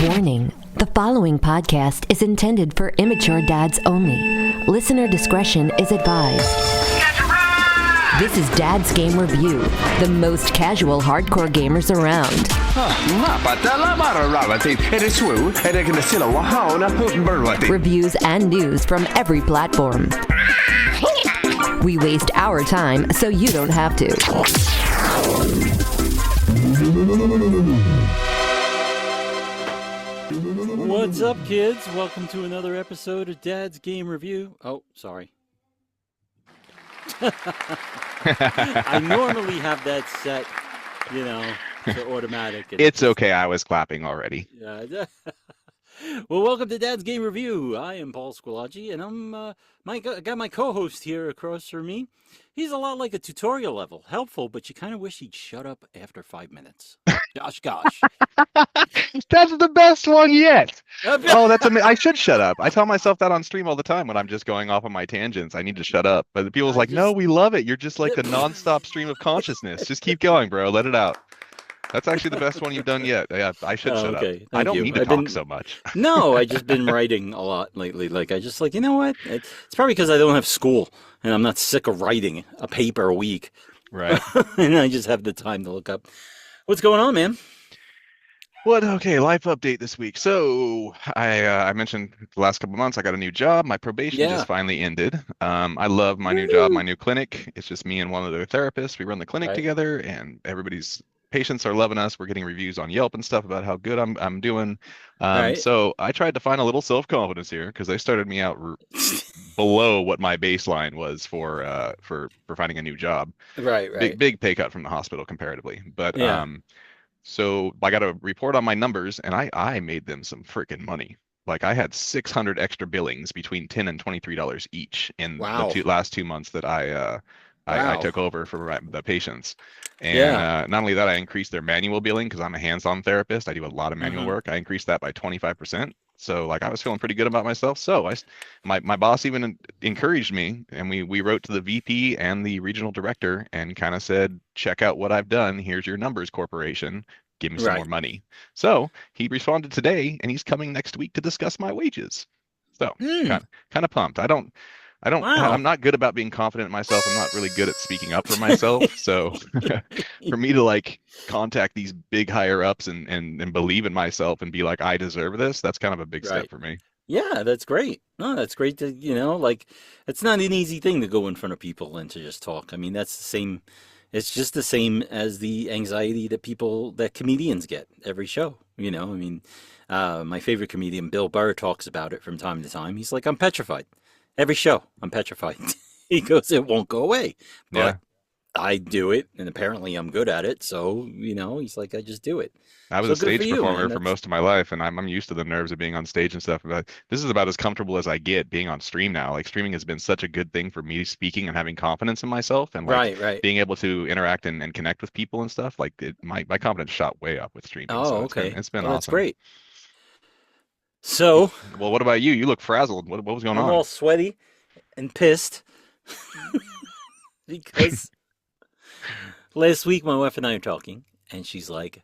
Warning, the following podcast is intended for immature dads only. Listener discretion is advised. This is Dad's Game Review, the most casual hardcore gamers around. Reviews and news from every platform. We waste our time so you don't have to. What's up, kids? Welcome to another episode of Dad's Game Review. Oh, sorry. I normally have that set, to automatic. It's okay. I was clapping already. Yeah. Well, welcome to Dad's Game Review. I am Paul Squilacci, and I got my co-host here across from me. He's a lot like a tutorial level, helpful, but you kind of wish he'd shut up after 5 minutes. Gosh. That's the best one yet. Oh, that's amazing. I should shut up. I tell myself that on stream all the time when I'm just going off on my tangents. I need to shut up. But the people's like, no, we love it. You're just like the nonstop stream of consciousness. Just keep going, bro. Let it out. That's actually the best one you've done yet. Yeah, I should shut up. I don't need to talk so much. No, I just been writing a lot lately. Like, I just you know what? It's probably because I don't have school and I'm not sick of writing a paper a week. Right. And I just have the time to look up. What's going on, man? Okay, life update this week. So I mentioned the last couple of months I got a new job. My probation just finally ended. I love my new job, my new clinic. It's just me and one other therapist. We run the clinic together, and everybody's patients are loving us. We're getting reviews on Yelp and stuff about how good I'm doing. So I tried to find a little self-confidence here because they started me out below what my baseline was for finding a new job. Right. Big pay cut from the hospital comparatively, but so I got a report on my numbers, and I made them some freaking money. Like, I had 600 extra billings between $10 and $23 each in the last 2 months that I took over for the patients. And not only that, I increased their manual billing because I'm a hands-on therapist. I do a lot of manual work. I increased that by 25%. So I was feeling pretty good about myself. So my boss even encouraged me, and we wrote to the VP and the regional director and kind of said, check out what I've done. Here's your numbers, corporation. Give me some more money. So he responded today, and he's coming next week to discuss my wages. So kind of pumped. I'm not good about being confident in myself. I'm not really good at speaking up for myself. So for me to contact these big higher ups and believe in myself and be like, I deserve this, that's kind of a big step for me. Yeah, that's great. No, that's great to, it's not an easy thing to go in front of people and to just talk. I mean, that's the same. It's just the same as the anxiety that comedians get every show. My favorite comedian, Bill Burr, talks about it from time to time. He's like, I'm petrified. Every show, I'm petrified. He goes, it won't go away. But I do it, and apparently I'm good at it. So, he's like, I just do it. I was a stage performer for most of my life, and I'm used to the nerves of being on stage and stuff. But this is about as comfortable as I get being on stream now. Like, streaming has been such a good thing for me, speaking and having confidence in myself, and being able to interact and connect with people and stuff. Like, my confidence shot way up with streaming. Oh, so it's been awesome. That's great. So, well, what about you? You look frazzled. What was going on? I'm all sweaty and pissed because last week my wife and I are talking, and she's like,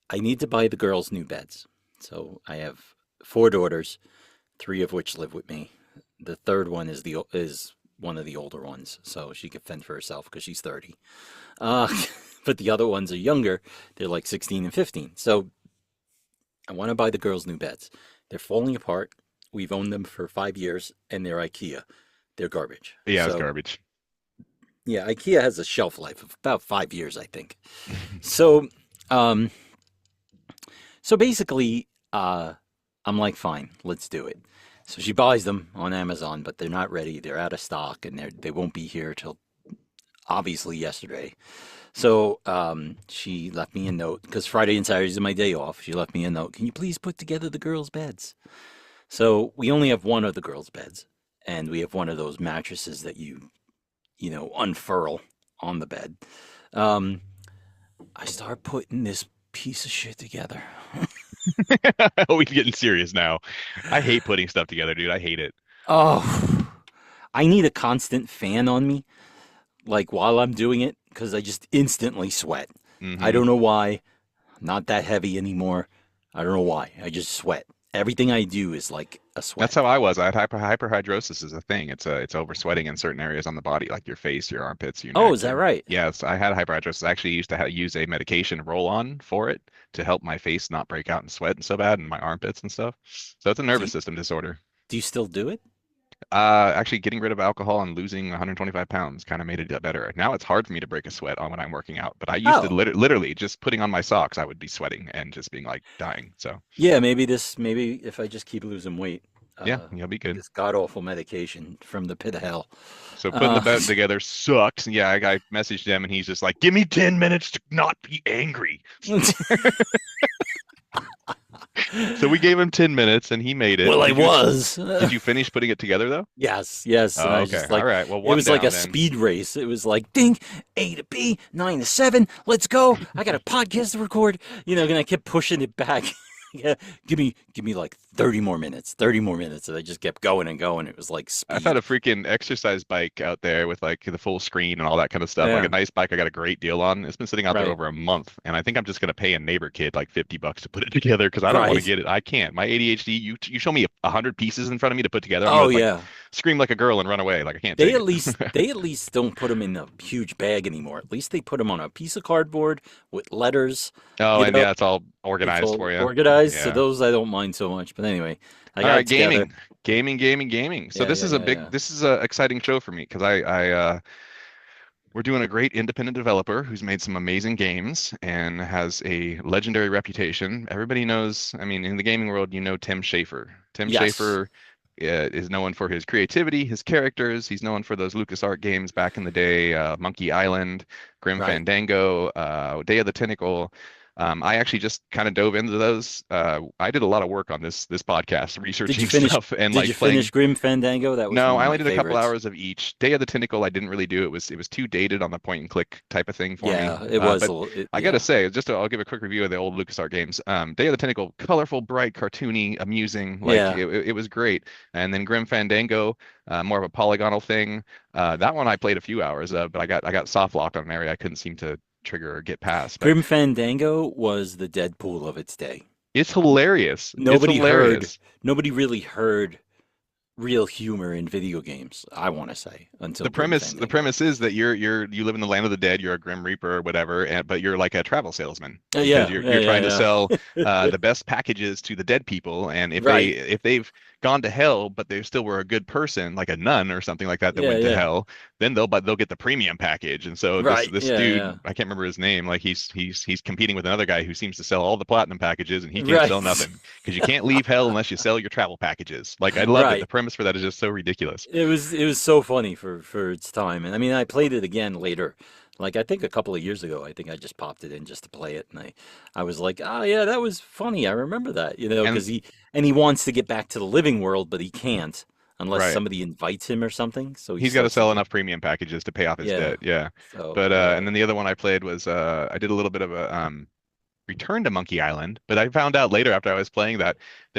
I need to buy the girls new beds. So I have 4 daughters, 3 of which live with me. The third one is one of the older ones, so she can fend for herself because she's 30. But the other ones are younger. They're like 16 and 15. So I want to buy the girls new beds. They're falling apart. We've owned them for 5 years, and they're IKEA. They're garbage. Yeah, it's garbage. Yeah, IKEA has a shelf life of about 5 years, I think. So basically, I'm like, fine, let's do it. So she buys them on Amazon, but they're not ready. They're out of stock, and they won't be here till obviously yesterday. So she left me a note, because Friday and Saturday is my day off. She left me a note. Can you please put together the girls' beds? So we only have one of the girls' beds, and we have one of those mattresses that you unfurl on the bed. I start putting this piece of shit together. We're getting serious now. I hate putting stuff together, dude. I hate it. Oh, I need a constant fan on me, like while I'm doing it, because I just instantly sweat. I don't know why. I'm not that heavy anymore. I don't know why. I just sweat. Everything I do is like a That's sweat. how I was. I had hyperhidrosis is a thing. It's oversweating in certain areas on the body, like your face, your armpits, your Oh, neck. is that right? Yes, I had hyperhidrosis. I actually used to use a medication roll on for it to help my face not break out and sweat so bad and my armpits and stuff. So it's a Do nervous you, system disorder. do you still do it? Actually getting rid of alcohol and losing 125 pounds kind of made it better. Now it's hard for me to break a sweat on when I'm working out, but I used to Oh, literally just putting on my socks, I would be sweating and just being like dying. So yeah. Maybe if I just keep losing weight, yeah, you'll be good. this god awful medication from the pit of hell. So putting the Uh, bed together sucks. Yeah, I messaged him and he's just like, "Give me 10 minutes to not be angry." So we gave him 10 minutes and he made it. well, I was. Did you finish putting it together though? Yes, yes. And Oh, I was okay. just All like, right. Well, it one was like a down then. speed race. It was like, ding, A to B, 9 to 7, let's go. I got a podcast to record. And I kept pushing it back. Yeah, give me like 30 more minutes, 30 more minutes. And I just kept going and going. It was like I've had speed. a freaking exercise bike out there with like the full screen and all that kind of stuff. Like a Yeah, nice bike I got a great deal on. It's been sitting out there right, over a month, and I think I'm just gonna pay a neighbor kid like $50 to put it together because I don't want to right. get it. I can't. My ADHD, you show me 100 pieces in front of me to put together, I'm Oh, gonna like yeah. scream like a girl and run away. Like I can't They take at least it. they at least don't put them in a huge bag anymore. At least they put them on a piece of cardboard with letters. Oh, You and know, yeah, it's all it's organized all for you. organized. So Yeah. those I don't mind so much. But anyway, I All got right, it together. gaming. So Yeah, this yeah, is a yeah, big, yeah. this is a exciting show for me because we're doing a great independent developer who's made some amazing games and has a legendary reputation. Everybody knows, I mean, in the gaming world, you know Tim Schafer. Tim Yes. Schafer is known for his creativity, his characters. He's known for those LucasArts games back in the day, Monkey Island, Grim Right. Fandango, Day of the Tentacle. I actually just kind of dove into those. I did a lot of work on this podcast, Did you researching finish? stuff and Did you like playing. finish Grim Fandango? That was No, one I of only my did a couple favorites. hours of each. Day of the Tentacle, I didn't really do. It was too dated on the point and click type of thing for me. Yeah, it was But a little. I gotta Yeah. say, I'll give a quick review of the old LucasArts games. Day of the Tentacle, colorful, bright, cartoony, amusing. Like Yeah. it was great. And then Grim Fandango, more of a polygonal thing. That one I played a few hours of, but I got soft locked on an area I couldn't seem to trigger or get past. But Grim Fandango was the Deadpool of its day. it's hilarious. It's Nobody heard. hilarious. Nobody really heard real humor in video games. I want to say until the Grim premise the Fandango. premise is that you live in the land of the dead, you're a grim reaper or whatever, but you're like a travel salesman because Yeah. you're Yeah. you're trying to Yeah. sell Yeah. the best packages to the dead people, and Right. if they've gone to hell but they still were a good person, like a nun or something like that Yeah. went to Yeah. hell, then they'll get the premium package. And so this Right. this Yeah. dude, Yeah. I can't remember his name, like he's competing with another guy who seems to sell all the platinum packages and he can't Right. sell nothing because you can't leave hell unless you sell your travel packages. Like I loved it. The Right. premise for that is just so ridiculous. It was so funny for its time, and I mean I played it again later, like I think a couple of years ago. I think I just popped it in just to play it, and I was like, oh yeah, that was funny. I remember that, And because he wants to get back to the living world, but he can't unless right. somebody invites him or something. So he He's got to starts to sell do enough premium packages to pay off his yeah. debt. Yeah. So But yeah, and then the other one I played was I did a little bit of a return to Monkey Island, but I found out later after I was playing that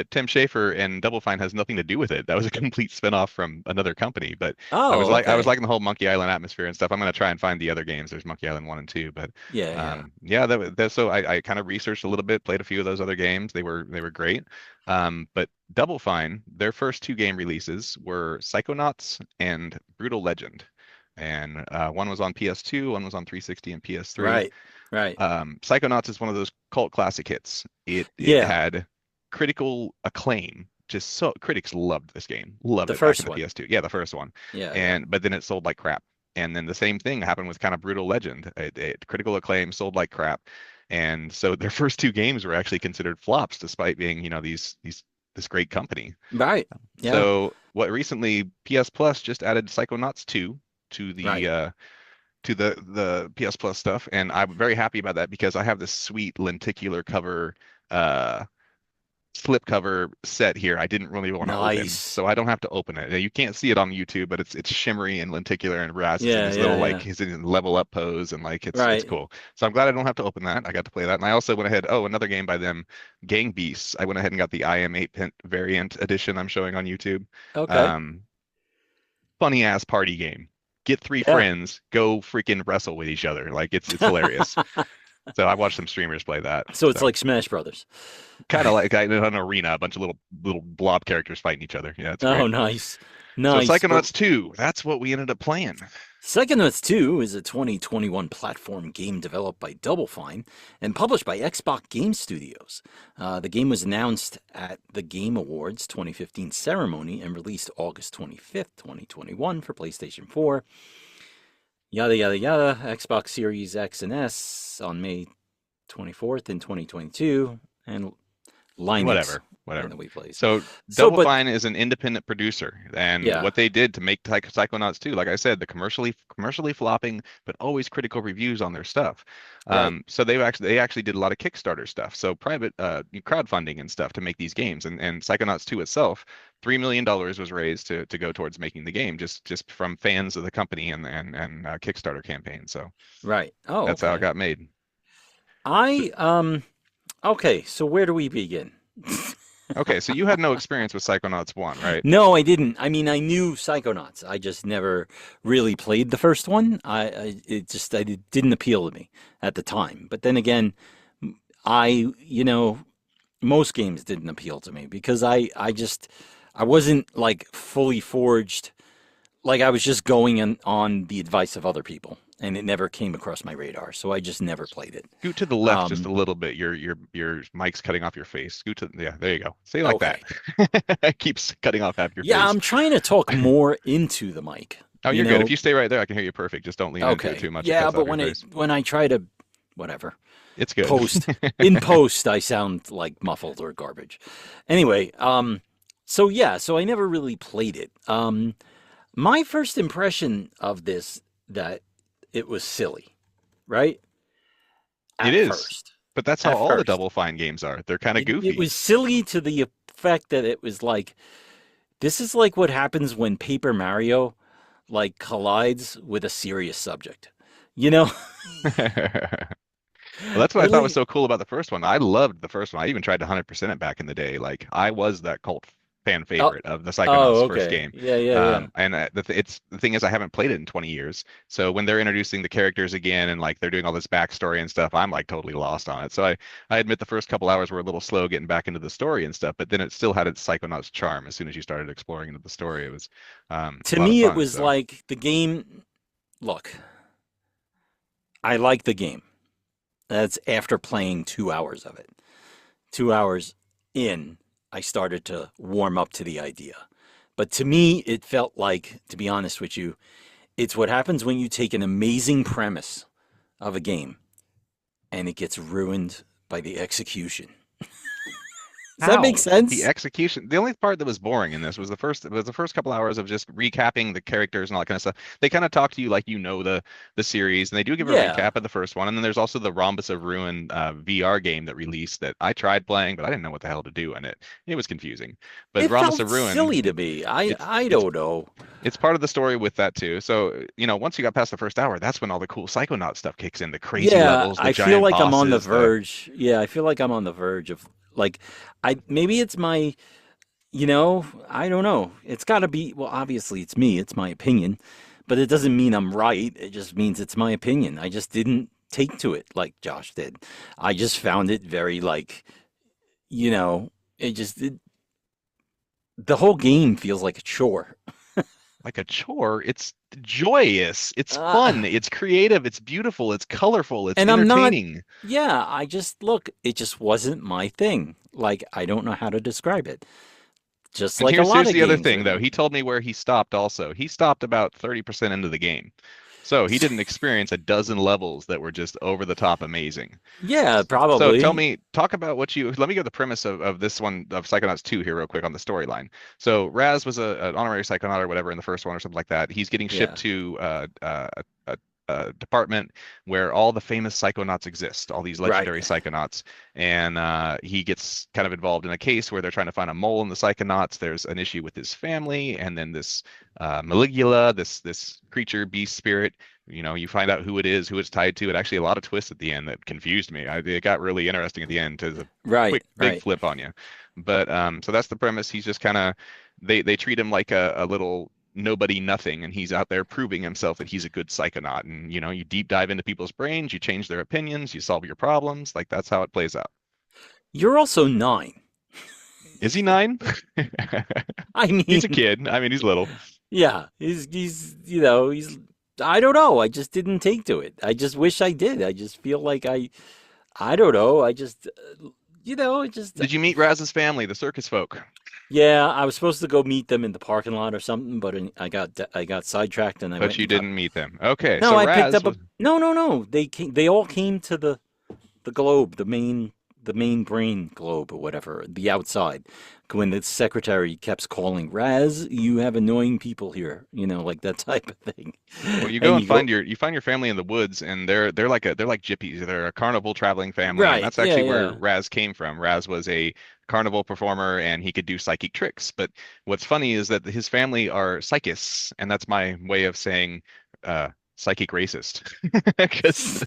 Tim Schafer and Double Fine has nothing to do with it. That was a complete spinoff from another company. But oh I was okay, liking the whole Monkey Island atmosphere and stuff. I'm gonna try and find the other games. There's Monkey Island 1 and 2, but yeah, yeah, yeah, so I kind of researched a little bit, played a few of those other games. They were great. But Double Fine, their first two game releases were Psychonauts and Brutal Legend. And one was on PS2, one was on 360 and PS3. right, right, Psychonauts is one of those cult classic hits. It yeah, had critical acclaim. Just so critics loved this game, loved the it back in first the one, PS2. Yeah, the first one. yeah, yeah, And but then it sold like crap. And then the same thing happened with kind of Brutal Legend. Critical acclaim sold like crap. And so their first two games were actually considered flops, despite being, this great company. right, yeah, So what recently PS Plus just added Psychonauts 2 to the right. the PS Plus stuff, and I'm very happy about that because I have this sweet lenticular cover uh slip cover set here. I didn't really want to open, Nice. so I don't have to open it. You can't see it on YouTube, but it's shimmery and lenticular, and Raz is in Yeah, his little yeah, like yeah. his in level up pose, and like it's Right. cool. So I'm glad I don't have to open that. I got to play that, and I also went ahead. Oh, another game by them, Gang Beasts. I went ahead and got the IM 8 variant edition. I'm showing on YouTube. Okay. Um, Funny ass party game. Get three Yeah. friends, go freaking wrestle with each other. Like it's hilarious. So I watched some streamers play that. So it's like Smash Brothers. Kind of like in an arena, a bunch of little blob characters fighting each other. Yeah, it's Oh, great. nice. So Nice. But Psychonauts 2, that's what we ended up playing. Psychonauts 2 is a 2021 platform game developed by Double Fine and published by Xbox Game Studios. The game was announced at the Game Awards 2015 ceremony and released August 25th, 2021 for PlayStation 4. Yada, yada, yada. Xbox Series X and S on May 24th in 2022. And Linux. Whatever. That we played. So Double Fine is an independent producer, and what they did to make Psychonauts 2, like I said, the commercially flopping, but always critical reviews on their stuff. Right. So they actually did a lot of Kickstarter stuff, so private crowdfunding and stuff to make these games. And Psychonauts 2 itself, $3 million was raised to go towards making the game, just from fans of the company and Kickstarter campaign. So Right. Oh, that's how it got made. Okay, so where do we begin? Okay, so you had no experience with Psychonauts 1, right? No, I didn't. I mean, I knew Psychonauts. I just never really played the first one. It didn't appeal to me at the time. But then again, most games didn't appeal to me because I wasn't like fully forged. Like I was just going on the advice of other people, and it never came across my radar. So I just never played it. Scoot to the left just a little bit. Your mic's cutting off your face. Scoot to there you go. Say like that. It keeps cutting off half your face. Yeah, I'm trying to talk more into the mic. Oh, you're good. If you stay right there, I can hear you perfect. Just don't lean into it too much. Yeah, but when I try to whatever. It's good. In post I sound like muffled or garbage. Anyway, so I never really played it. My first impression of this, that it was silly, right? It is. But that's how all the Double Fine games are. They're kind of goofy. It was silly to the effect that it was like, this is like what happens when Paper Mario like collides with a serious subject. You know? Well, that's what I thought was so cool about the first one. I loved the first one. I even tried to 100% it back in the day. Like I was that cult fan favorite of the Psychonauts first game. Yeah. And the thing is, I haven't played it in 20 years. So when they're introducing the characters again and like they're doing all this backstory and stuff, I'm like totally lost on it. So I admit the first couple hours were a little slow getting back into the story and stuff, but then it still had its Psychonauts charm as soon as you started exploring into the story. It was to me, it was like the game. Look, I like the game. That's after playing 2 hours of it. 2 hours in, I started to warm up to the idea. But to me, it felt like, to be honest with you, it's what happens when you take an amazing premise of a game and it gets ruined by the execution. Does that make sense? The execution. The only part that was boring in this was the first couple hours of just recapping the characters and all that kind of stuff. They kind of talk to you like you know the series, and they do give a recap of the first one. And then there's also the Rhombus of Ruin VR game that released that I tried playing, but I didn't know what the hell to do in it. It was confusing. But Rhombus of Ruin, silly to me. I don't know. It's part of the story with that too. So once you got past the first hour, that's when all the cool Psychonaut stuff kicks in. The crazy levels. The I feel like I'm on the verge. I feel like I'm on the verge of. Like, maybe it's my, I don't know. It's got to be, well, obviously it's me. It's my opinion. But it doesn't mean I'm right. It just means it's my opinion. I just didn't take to it like Josh did. I just found it very, like, the whole game feels like a chore. Like a chore? It's joyous. It's fun. It's creative. It's beautiful. It's colorful. It's entertaining. It just wasn't my thing. Like, I don't know how to describe it. Just and like a lot of games. Here's the other thing, though. He told me where he stopped also. He stopped about 30% into the game. So he didn't experience a dozen levels that were just over the top amazing. Yeah, probably. So talk about let me go the premise of this one, of Psychonauts 2 here real quick on the storyline. So Raz was an honorary Psychonaut or whatever in the first one or something like that. He's getting shipped to a department where all the famous Psychonauts exist, all these legendary Psychonauts. And he gets kind of involved in a case where they're trying to find a mole in the Psychonauts. There's an issue with his family, and then this Maligula, this creature, beast spirit, you find out who it is, who it's tied to. It actually a lot of twists at the end that confused me. It got really interesting at the end to the big flip on you. But so that's the premise. He's just kind of they treat him like a little nobody nothing, and he's out there proving himself that he's a good psychonaut. And you deep dive into people's brains, you change their opinions, you solve your problems. Like that's how it plays out. You're also 9. Is he 9? I mean, he's a kid. I mean, he's little. Yeah, he's I don't know. I just didn't take to it. I just wish I did. I just feel like I don't know. I just it just. Did you meet Raz's family, the circus folk? Yeah, I was supposed to go meet them in the parking lot or something, but I got sidetracked and I. But you didn't meet them. Okay, no, so I Raz picked up no. They all came to the globe, the main brain globe or whatever, the outside. When the secretary kept calling, Raz, you have annoying people here, like that type of thing. Well, you go and find your family in the woods, and they're like gyppies. They're a carnival traveling family, right? And that's actually where Raz came from. Raz was a carnival performer, and he could do psychic tricks. But what's funny is that his family are psychists, and that's my way of saying psychic racist, because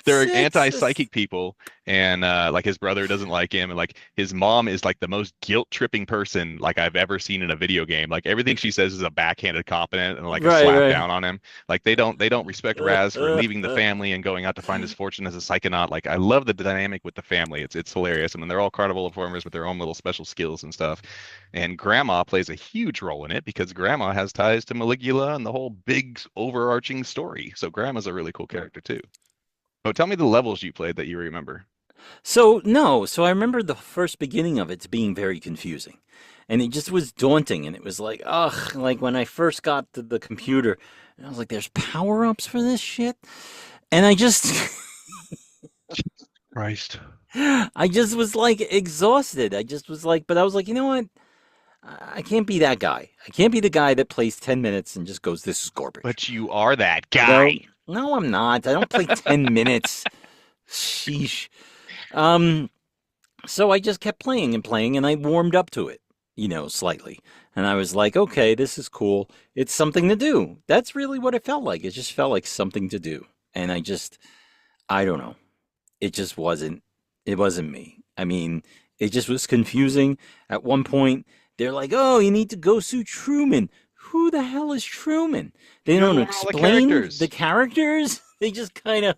they're anti-psychic people, and like his brother doesn't like him, and like his mom is like the most guilt-tripping person like I've ever seen in a video game. Like everything she says is a backhanded compliment and like a slap down on him. Like they don't respect Raz for leaving the family and going out to find his fortune as a psychonaut. Like I love the dynamic with the family. It's hilarious. I mean, they're all carnival performers with their own little special skills and stuff. And Grandma plays a huge role in it because Grandma has ties to Maligula and the whole big overarching story. So Grandma's a really cool character too. Oh, tell me the levels you played that you remember. So I remember the first beginning of it being very confusing, and it just was daunting. And it was like, ugh, like when I first got the computer, and I was like, "There's power-ups for this shit," and I just, Christ, I just was like exhausted. I just was like, but I was like, you know what? I can't be that guy. I can't be the guy that plays 10 minutes and just goes, "This is garbage." But you are that guy. No, I'm not. I don't play 10 minutes. Sheesh. So I just kept playing and playing, and I warmed up to it, slightly. And I was like, okay, this is cool. It's something to do. That's really what it felt like. It just felt like something to do. And I don't know. It wasn't me. I mean, it just was confusing. At one point, they're like, oh, you need to go see Truman. Who the hell is Truman? They don't explain the characters. They just kind of,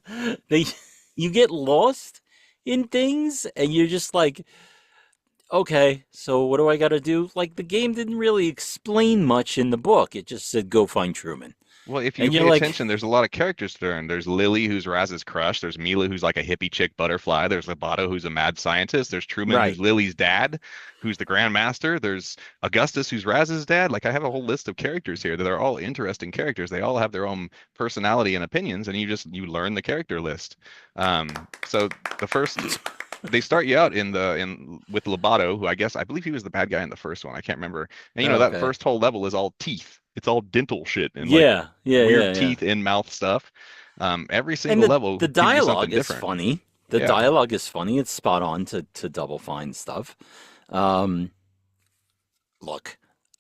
you get lost in things, and you're just like, okay, so what do I got to do? Like, the game didn't really explain much in the book. It just said, go find Truman. Well, if you pay attention, there's a lot of characters to learn. There's Lily, who's Raz's crush. There's Mila, who's like a hippie chick butterfly. There's Lobato, who's a mad scientist. There's Truman, who's Lily's dad, who's the Grand Master. There's Augustus, who's Raz's dad. Like, I have a whole list of characters here that are all interesting characters. They all have their own personality and opinions, and you learn the character list. So the first... They start you out with Lobato, who I believe he was the bad guy in the first one. I can't remember. And that first whole level is all teeth. It's all dental shit and weird teeth in mouth stuff. Every single level. The dialogue is funny. The dialogue is funny. It's spot on to Double Fine stuff. Look,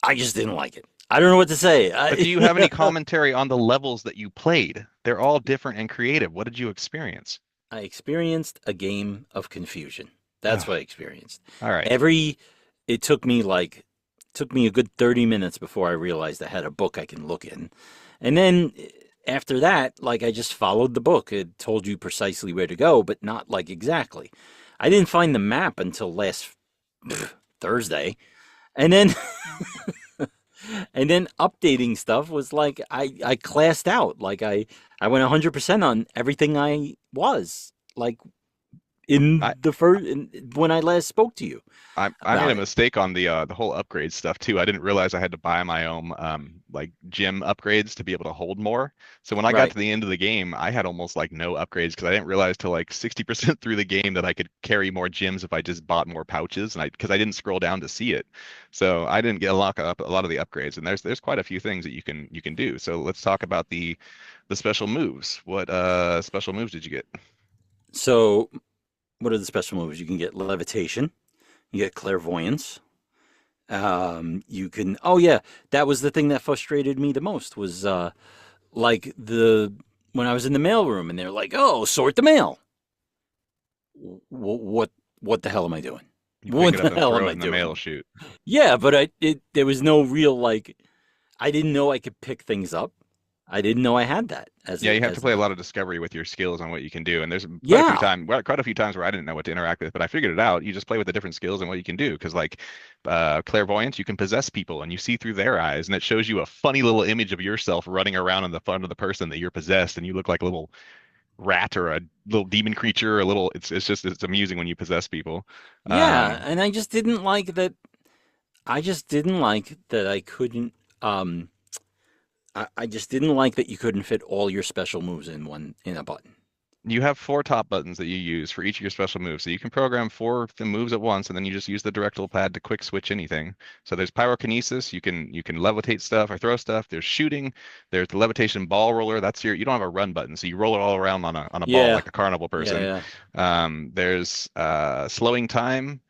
I just didn't like it. I don't know what to say. But do you have any commentary on the levels that you played? They're all different and creative. What did you experience? I experienced a game of confusion. That's what I experienced. All right. It took me a good 30 minutes before I realized I had a book I can look in. And then after that, I just followed the book. It told you precisely where to go, but not exactly. I didn't find the map until last Thursday. And then and then updating stuff was like I classed out. I went 100% on everything I was when I last spoke to you. I made a mistake on the whole upgrade stuff too. I didn't realize I had to buy my own gym upgrades to be able to hold more. So when I got to the end of the game, I had almost no upgrades because I didn't realize till 60% through the game that I could carry more gyms if I just bought more pouches, and because I didn't scroll down to see it. So I didn't get a lot of the upgrades, and there's quite a few things that you can do. So let's talk about the special moves. What special moves did you get? So what are the special moves? You can get levitation. You get clairvoyance. You can. Oh yeah, that was the thing that frustrated me the most. Was when I was in the mailroom and they're like, "Oh, sort the mail." What the hell am I doing? What the hell am I doing? The mail chute. Yeah, but there was no real I didn't know I could pick things up. I didn't know I had that Yeah, you have to play a lot of discovery with your skills on what you can do. And there's Yeah. quite a few times where I didn't know what to interact with, but I figured it out. You just play with the different skills and what you can do. Because like clairvoyance, you can possess people and you see through their eyes, and it shows you a funny little image of yourself running around in the front of the person that you're possessed, and you look like a little rat or a little demon creature, or a little. It's amusing when you possess people. Yeah, and I just didn't like that. I just didn't like that I couldn't. I just didn't like that you couldn't fit all your special moves in a button. You have 4 top buttons that you use for each of your special moves. So you can program 4 of the moves at once, and then you just use the directional pad to quick switch anything. So there's pyrokinesis, you can levitate stuff or throw stuff. There's shooting, there's the levitation ball roller. That's you don't have a run button, so you roll it all around on a ball like a carnival person. Yeah. There's slowing time.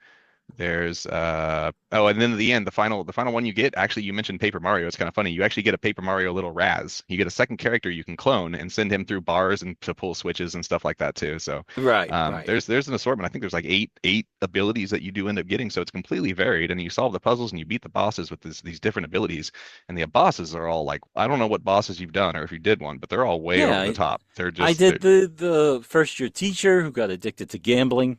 There's and then at the end, the final one you get, actually you mentioned Paper Mario. It's kind of funny. You actually get a Paper Mario little Raz. You get a second character you can clone and send him through bars and to pull switches and stuff like that too. So Right. there's an assortment. I think there's like eight abilities that you do end up getting. So it's completely varied, and you solve the puzzles and you beat the bosses with these different abilities. And the bosses are all like, I don't know what bosses you've done or if you did one, but they're all way over the top. They're just I did the first year teacher who got addicted to gambling,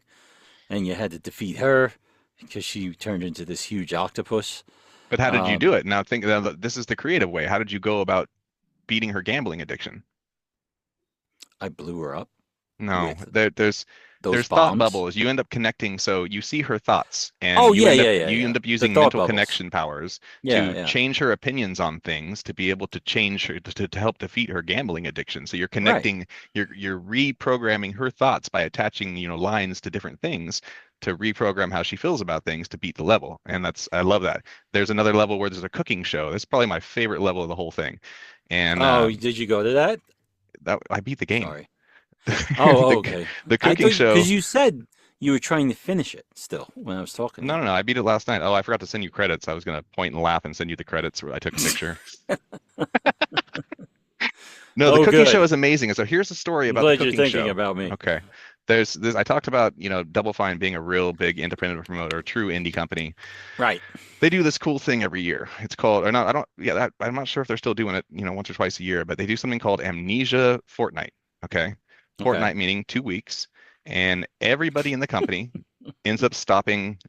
and you had to defeat her because she turned into this huge octopus. But how did you do it? Now this is the creative way. How did you go about beating her gambling addiction? I blew her up. No, there's bombs. thought bubbles. You end up connecting, so you see her thoughts, and you end up using mental connection powers to change her opinions on things, to be able to change her to help defeat her gambling addiction. So you're connecting, you're reprogramming her thoughts by attaching lines to different things to reprogram how she feels about things to beat the level. And I love that. There's another level where there's a cooking show. That's probably my favorite level of the whole thing. And did you go to that? I beat the game. Sorry. Okay. The cooking show. Because you said you were trying to finish it still when I was talking. No. I beat it last night. Oh, I forgot to send you credits. I was going to point and laugh and send you the credits where I took a picture. No, the cooking show is amazing. So here's the story about the cooking show. Glad you're thinking about me. Okay. There's I talked about, Double Fine being a real big independent promoter, a true indie company. Right. They do this cool thing every year. It's called, or not, I'm not sure if they're still doing it, once or twice a year, but they do something called Amnesia Fortnight. Okay. Fortnight meaning 2 weeks, and everybody in the company ends up stopping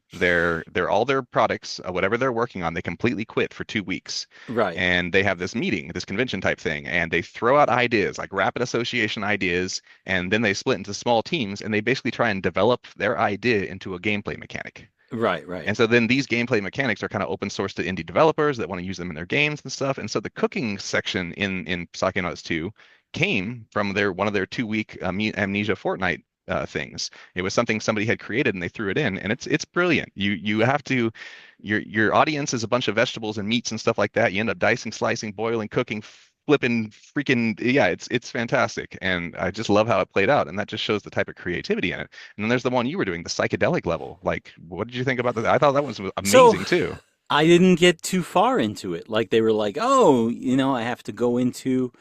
all their products, whatever they're working on, they completely quit for 2 weeks. Right. And they have this meeting, this convention type thing, and they throw out ideas, like rapid association ideas, and then they split into small teams, and they basically try and develop their idea into a gameplay mechanic. Right. And so then these gameplay mechanics are kind of open source to indie developers that want to use them in their games and stuff. And so the cooking section in Psychonauts 2 came from one of their 2-week Amnesia Fortnight things. It was something somebody had created and they threw it in, and it's brilliant. You have to, your audience is a bunch of vegetables and meats and stuff like that. You end up dicing, slicing, boiling, cooking, flipping, freaking, it's fantastic. And I just love how it played out, and that just shows the type of creativity in it. And then there's the one you were doing, the psychedelic level. Like, what did you think about that? I thought that was amazing too. I didn't get too far into it. Like, they were like, I have to go into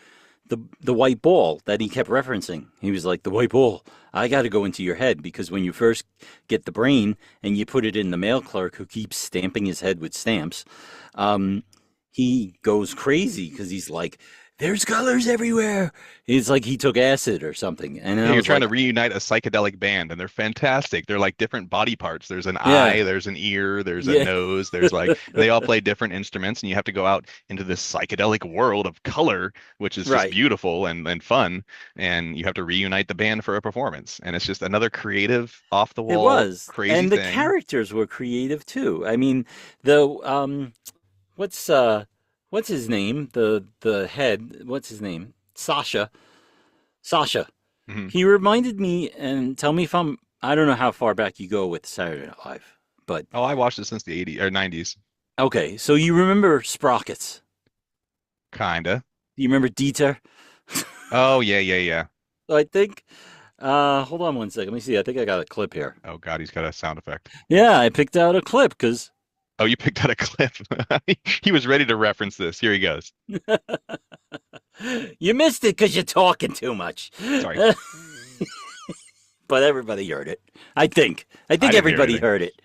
the white ball that he kept referencing. He was like, the white ball, I got to go into your head, because when you first get the brain and you put it in the mail clerk who keeps stamping his head with stamps, he goes crazy because he's like, there's colors everywhere. It's like he took acid or something. And you're trying to reunite a psychedelic band, and they're fantastic. They're like different body parts. There's an eye, there's an ear, there's a nose, there's like, they all play different instruments, and you have to go out into this psychedelic world of color, which is just beautiful and fun. And you have to reunite the band for a performance. And it's just another creative, off the wall, crazy and thing. The characters were creative too. I mean, what's his name? The head. What's his name? Sasha. Mm-hmm. He reminded me, and tell me if I don't know how far back you go with Saturday Night Live, but I watched it since the 80s or 90s. Okay, so you remember Sprockets? Kinda. Do you remember Dieter? Oh yeah. So I think. Hold on one second. Let me see. I think I got a clip here. Oh God, he's got a sound effect. Yeah, I picked out a clip because. Oh, you picked out a clip. He was ready to reference this. Here he goes. You missed it because you're talking too much. Sorry. But everybody heard it. I think everybody heard it.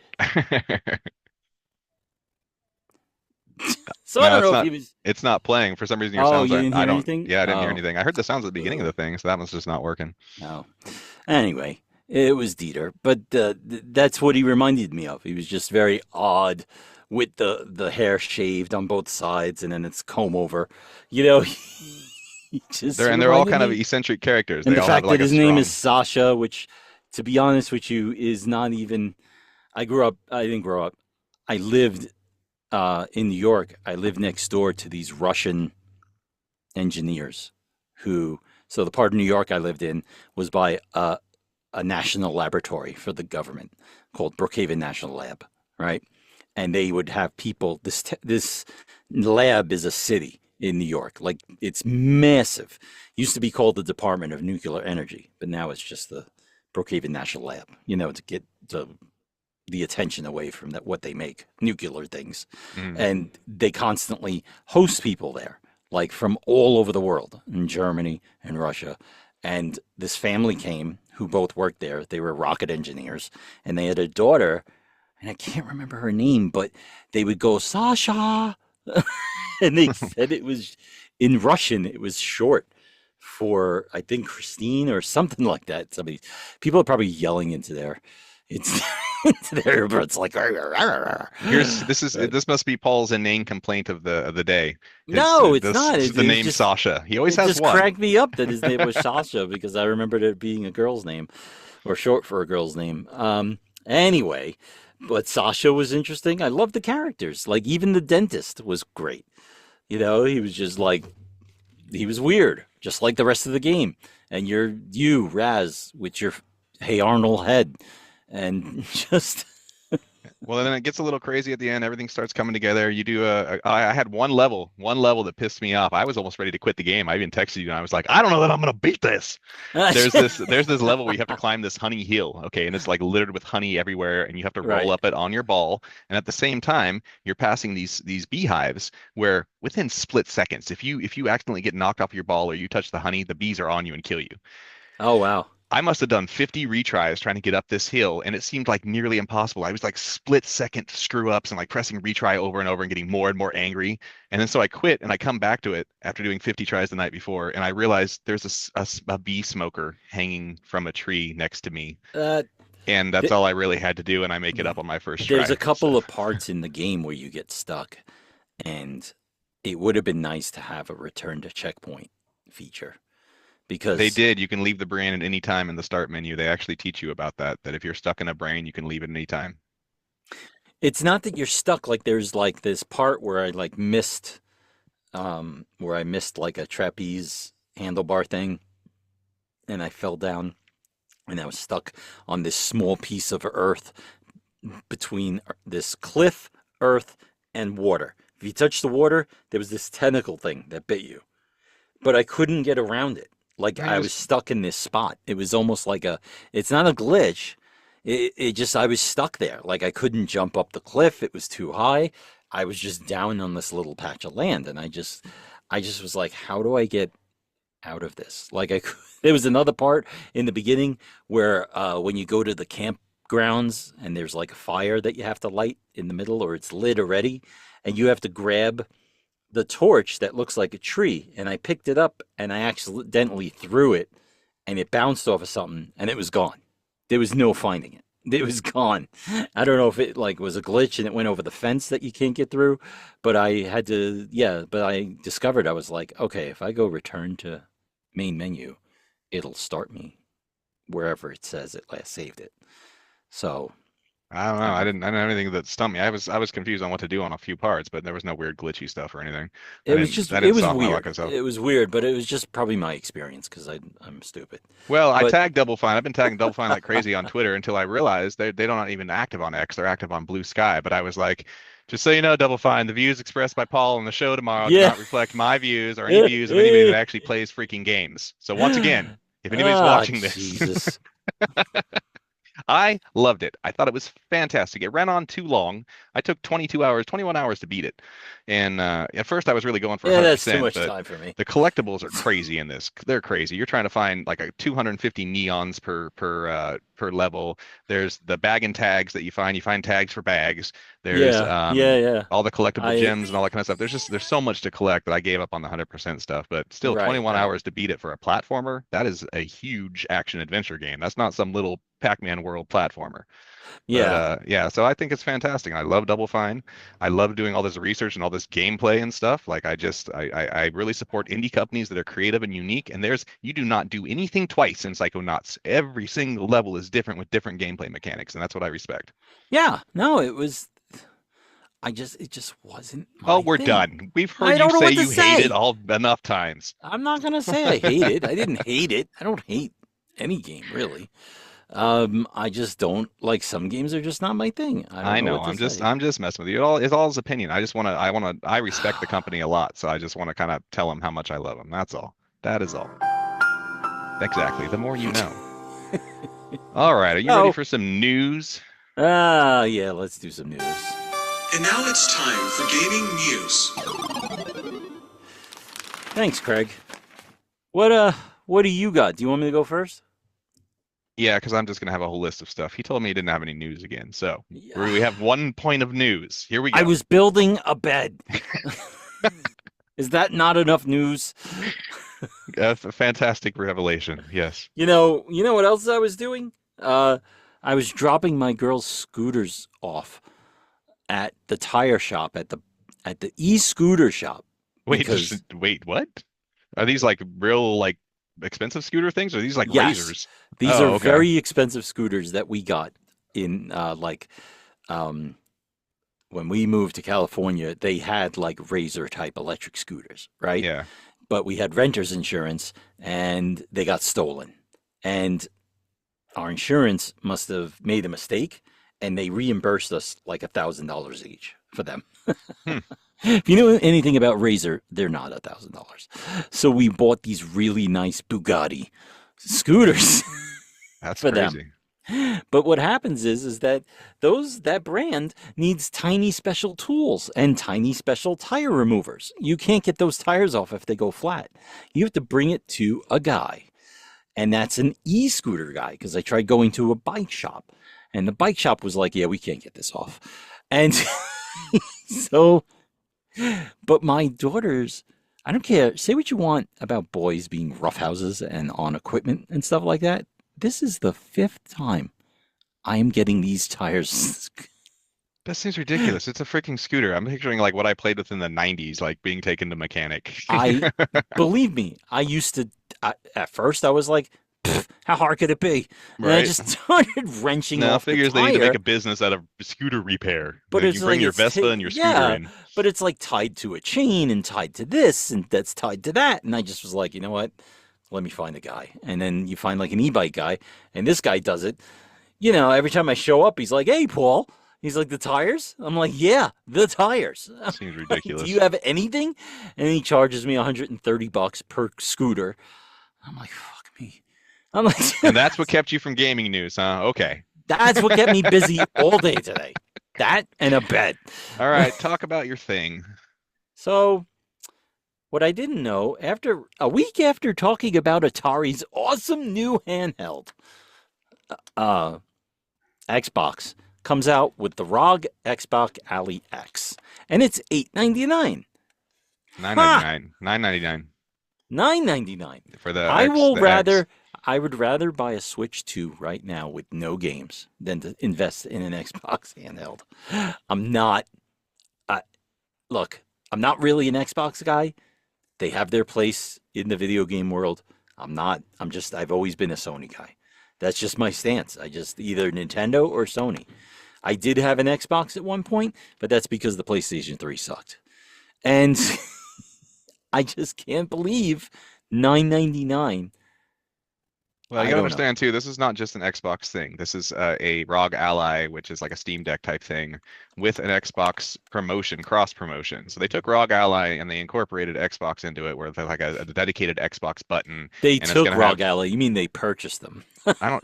So I No, don't it's know if not. he was. It's not playing. For some reason, your Oh, sounds you aren't. didn't I hear don't. anything? Yeah, I didn't hear Oh, anything. I heard the sounds at the beginning of the thing, so that one's just not working. no. Anyway, it was Dieter, but that's what he reminded me of. He was just very odd with the hair shaved on both sides and then it's comb over. You know, he just They're all reminded kind of me. eccentric characters. And They the all have fact that like a his name is strong. Sasha, which, to be honest with you, is not even. I didn't grow up. I lived in New York. I lived next door to these Russian engineers who. So the part of New York I lived in was by a national laboratory for the government called Brookhaven National Lab, right? And they would have people. This lab is a city in New York, like it's massive. Used to be called the Department of Nuclear Energy, but now it's just the Brookhaven National Lab. You know, to get the attention away from what they make, nuclear things. Mm. And they constantly host people there, like from all over the world, in Germany and Russia. And this family came who both worked there. They were rocket engineers, and they had a daughter, and I can't remember her name, but they would go, Sasha. And they said it was in Russian, it was short for, I think, Christine or something like that. People are probably yelling into their, it's into their, but it's like, This must be Paul's inane complaint of the day. no, it's not. The It was name Sasha. He always it has just one. cracked me up that his name was Sasha because I remembered it being a girl's name or short for a girl's name. Anyway, but Sasha was interesting. I loved the characters. Like even the dentist was great. You know, he was just like, he was weird, just like the rest of the game. And you, Raz, with your Hey Arnold head. And just, Well, then it gets a little crazy at the end. Everything starts coming together. You do I had one level that pissed me off. I was almost ready to quit the game. I even texted you and I was like, I don't know that I'm gonna beat this. There's this level where you have to climb this honey hill, okay, and it's like littered with honey everywhere, and you have to roll right. up it on your ball. And at the same time, you're passing these beehives where within split seconds, if you accidentally get knocked off your ball or you touch the honey, the bees are on you and kill you. Oh, wow. I must have done 50 retries trying to get up this hill, and it seemed like nearly impossible. I was like split second screw ups and like pressing retry over and over and getting more and more angry. And then so I quit and I come back to it after doing 50 tries the night before, and I realized there's a bee smoker hanging from a tree next to me. And that's all I really had to do, and I make it up on my first try. There's a couple of parts in the game where you get stuck, and it would have been nice to have a return to checkpoint feature. Because they did. You can leave the brain at any time in the start menu. They actually teach you about that if you're stuck in a brain, you can leave it at any time. It's not that you're stuck. Like there's like this part where I like missed, where I missed like a trapeze handlebar thing, and I fell down, and I was stuck on this small piece of earth between this cliff, earth, and water. If you touch the water, there was this tentacle thing that bit you, but I couldn't get around it. Like I was stuck in this spot. It was almost like it's not a glitch. It just, I was stuck there. Like I couldn't jump up the cliff. It was too high. I was just down on this little patch of land. And I just was like, how do I get out of this? There was another part in the beginning where when you go to the campgrounds and there's like a fire that you have to light in the middle or it's lit already and you have to grab the torch that looks like a tree, and I picked it up and I accidentally threw it and it bounced off of something and it was gone. There was no finding it. It was gone. I don't know if it like was a glitch and it went over the fence that you can't get through, but I had to, but I discovered I was like, okay, if I go return to main menu, it'll start me wherever it says it last saved it. So I don't know. I didn't have anything that stumped me. I was confused on what to do on a few parts, but there was no weird glitchy stuff or anything. It was just, it was weird. Myself. It was weird, but it was just probably my experience because I'm stupid. Well, I tagged Double Fine. I've been tagging Double Fine like crazy on Twitter until I realized they're not even active on X. They're active on Blue Sky. But I was like, just so you know, Double Fine, the views expressed by Paul on the show tomorrow do not reflect my views or any views of anybody that actually plays freaking games. So once again, if anybody's watching this, Jesus. I loved it. I thought it was fantastic. It ran on too long. I took 21 hours to beat it. And at first I was really going for 100%. That's too much time for me. The collectibles are crazy in this. They're crazy. You're trying to find like 250 neons per per level. There's the bag and tags that you find. You find tags for bags. There's Yeah. all the collectible gems and all that kind of stuff. There's so much to collect that I gave up on the 100% stuff. But still, 21 hours to beat it for a platformer. That is a huge action adventure game. That's not some little Pac-Man world platformer. Yeah. But, so I think it's fantastic. I love Double Fine. I love doing all this research and all this gameplay and stuff. Like I really support indie companies that are creative and unique. And you do not do anything twice in Psychonauts. Every single level is different with different gameplay mechanics, and that's what I respect. Yeah. No, it just wasn't my we're thing. done. We've heard you say you hate it all enough times. I'm not gonna say I hate it. I didn't hate it. I don't hate any game really. I just don't like some games are just not my thing. I know. I'm just messing with you. It's all his opinion. I respect the company a lot, so I just want to kind of tell him how much I love him. That's all. That is all. Exactly. The more you know. All right. Are you ready for some news? Yeah. Let's do some news. And now it's time for gaming news. Thanks, Craig. What do you got? Do you want me to go first? Yeah, because I'm just going to have a whole list of stuff. He told me he didn't have any news again. So we have 1 point of news. Here we go. I was building a bed. Is that not enough news? A fantastic revelation. Yes. You know what else I was doing? I was dropping my girl's scooters off at the tire shop, at the e-scooter shop. Wait, what? Are these like real expensive scooter things, or are these like razors? These are very expensive scooters that we got in when we moved to California. They had like razor type electric scooters, right? Yeah. But we had renter's insurance and they got stolen. And our insurance must have made a mistake and they reimbursed us like $1,000 each for them. If you know anything about Razor, they're not $1,000. So we bought these really nice Bugatti scooters. That's for crazy. Them. But what happens is that that brand needs tiny special tools and tiny special tire removers. You can't get those tires off if they go flat. You have to bring it to a guy. And that's an e-scooter guy, because I tried going to a bike shop. And the bike shop was like, yeah, we can't get this off. And so... But my daughters, I don't care. Say what you want about boys being roughhouses and on equipment and stuff like that. This is the 5th time I am getting these tires. That seems ridiculous. It's a freaking scooter. I'm picturing like what I played with in the 90s, like being taken to mechanic. Believe me, I used to, at first I was like, how hard could it be? And I just started wrenching off the tire. They need to make a business out of scooter repair. But you bring your Vespa and your scooter in. But it's like tied to a chain and tied to this and that's tied to that. And I just was like, you know what? Let me find a guy. And then you find like an e-bike guy. And this guy does it. You know, every time I show up, he's like, hey, Paul. He's like, the tires? I'm like, yeah, the tires. Seems ridiculous. Do you have anything? And he charges me $130 per scooter. I'm like, fuck me. I'm like, and that's what kept you from gaming news, huh? Okay. That's what kept me busy all day today. That and a bed. All right, talk about your thing. So, what I didn't know, after a week after talking about Atari's awesome new handheld, Xbox comes out with the ROG Xbox Ally X, and it's $899. $9.99. $9.99 for the. I would rather buy a Switch 2 right now with no games than to invest in an Xbox handheld. I'm not really an Xbox guy. They have their place in the video game world. I've always been a Sony guy. That's just my stance. I just either Nintendo or Sony. I did have an Xbox at one point, but that's because the PlayStation 3 sucked. And I just can't believe $9.99. Well, you gotta understand too, this is not just an Xbox thing. This is a ROG Ally, which is like a Steam Deck type thing, with an Xbox promotion, cross promotion. So they took ROG Ally and they incorporated Xbox into it, where there's like a dedicated Xbox button. They took ROG Ally. You mean they purchased them?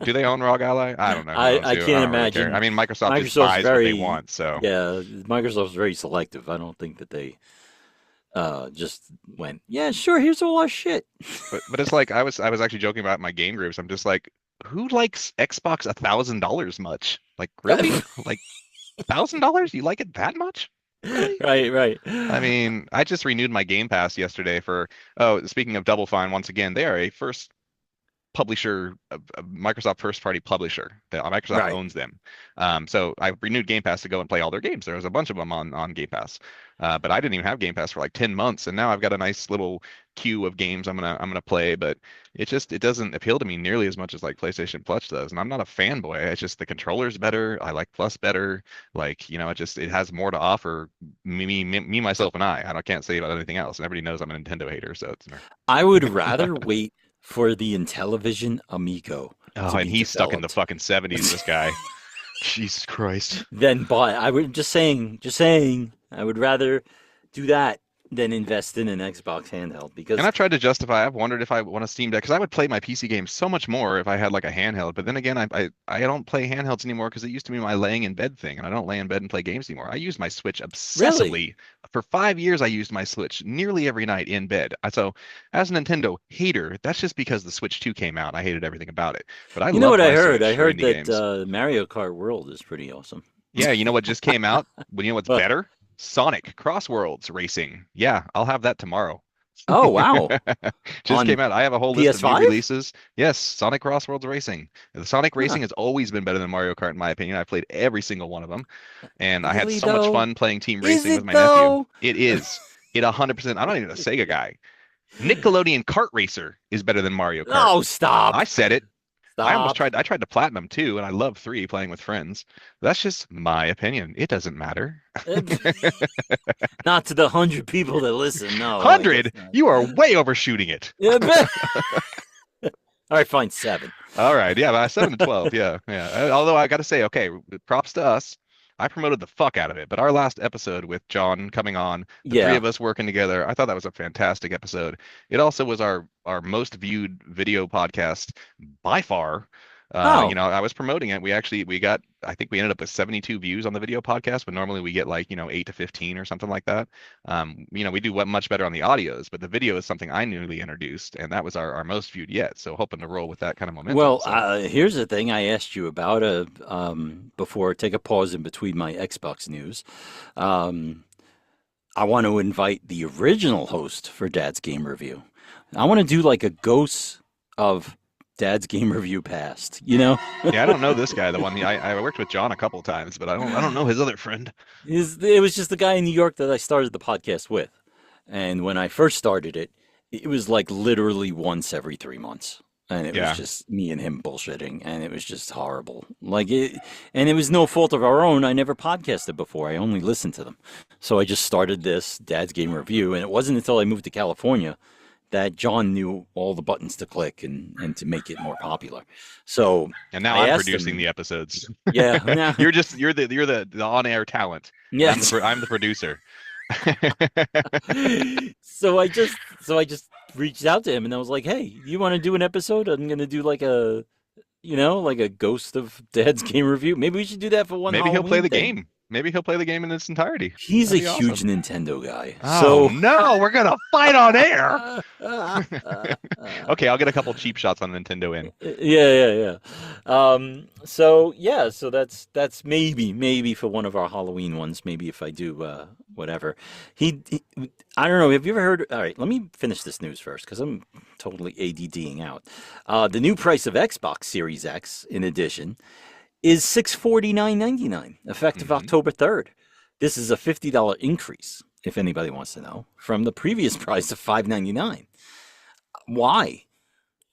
Do they own ROG Ally? I don't know. I can't imagine. Really, I mean, Microsoft just buys what they want. So yeah, Microsoft's very selective. I don't think that they just went, yeah, sure, here's all our shit. But it's like I was actually joking about my game groups. I'm just like, who likes Xbox $1,000 much? Like really? Like $1,000? You like it that much? Really? Right. I mean, I just renewed my Game Pass yesterday for, oh, speaking of Double Fine, once again, they are a first publisher, a Microsoft first party publisher. Microsoft Right. owns them. So I renewed Game Pass to go and play all their games. There was a bunch of them on Game Pass. But I didn't even have Game Pass for like 10 months, and now I've got a nice little queue of games I'm gonna play, but it doesn't appeal to me nearly as much as like PlayStation Plus does. And I'm not a fanboy. It's just the controller's better. I like Plus better. Like, it has more to offer me, myself, and I can't say about anything else. And everybody knows I'm a Nintendo hater, so it's I would rather wait for the Intellivision Amico. Oh, and he's stuck in the fucking 70s, this guy. Jesus Christ. Then buy. I would just saying. I would rather do that than invest in an Xbox handheld because. And I've tried to justify. I've wondered if I want a Steam Deck because I would play my PC games so much more if I had like a handheld. But then again, I don't play handhelds anymore because it used to be my laying in bed thing, and I don't lay in bed and play games anymore. I use my Switch obsessively. Really? For 5 years, I used my Switch nearly every night in bed. So, as a Nintendo hater, that's just because the Switch 2 came out. I hated everything about it. But I You know love what I my heard? Switch I for heard indie that games. Mario Kart World is pretty awesome. Yeah, you know what just came out? Well, you know what's What? better? Sonic Cross Worlds Racing. Yeah, I'll have that tomorrow. Oh wow! Just On came out. I have a whole list of new PS5? releases. Yes, Sonic Cross Worlds Racing. The Sonic Racing has always been better than Mario Kart in my opinion. I've played every single one of them, and I had Really, so much though? fun playing team Is racing it with my though? nephew. It is. It 100%. I'm not even a Sega guy. Nickelodeon Kart Racer is better than Mario Kart. Oh, stop! I said it. I almost Stop! tried. I tried to platinum too, and I love 3 playing with friends. That's just my opinion. It doesn't matter. Not to the 100 people that listen. No, I 100? guess not. You are way overshooting it. Yeah, all right, fine, 7. All right, yeah, but 7 to 12, yeah. Although I got to say, okay, props to us. I promoted the fuck out of it. But our last episode with John coming on, the 3 of us working together, I thought that was a fantastic episode. It also was our most viewed video podcast by far. Oh. I was promoting it. I think we ended up with 72 views on the video podcast, but normally we get 8 to 15 or something like that. We do much better on the audios, but the video is something I newly introduced, and that was our most viewed yet. So hoping to roll with that kind of momentum. Well, here's the thing I asked you about before. Take a pause in between my Xbox news. I want to invite the original host for Dad's Game Review. I want to do like a ghost of Dad's Game Review past, Yeah, I don't know this guy. The one I worked with John a couple of times, but I don't know his other friend. It was just the guy in New York that I started the podcast with, and when I first started it, it was like literally once every 3 months, and it was just me and him bullshitting, and it was just horrible. And it was no fault of our own. I never podcasted before. I only listened to them, so I just started this Dad's Game Review, and it wasn't until I moved to California that John knew all the buttons to click and to make it more popular. So and now I'm producing the episodes. Yeah, you're the on-air talent. Yeah, I'm the producer. So I just reached out to him and I was like, "Hey, you want to do an episode? I'm gonna do like a ghost of Dad's Game Review. Maybe we should do that for one. Maybe he'll play the thing. game. Maybe he'll play the game in its entirety. He's That'd a be huge awesome. Nintendo guy. Oh no, we're gonna fight on air. Okay, I'll get a couple cheap shots on Nintendo in. Yeah. So that's maybe for one of our Halloween ones. Maybe if I do whatever. I don't know. Have you ever heard? All right, let me finish this news first because I'm totally ADDing out. The new price of Xbox Series X in addition is $649.99, effective October 3rd. This is a $50 increase, if anybody wants to know, from the previous price of $599. Why?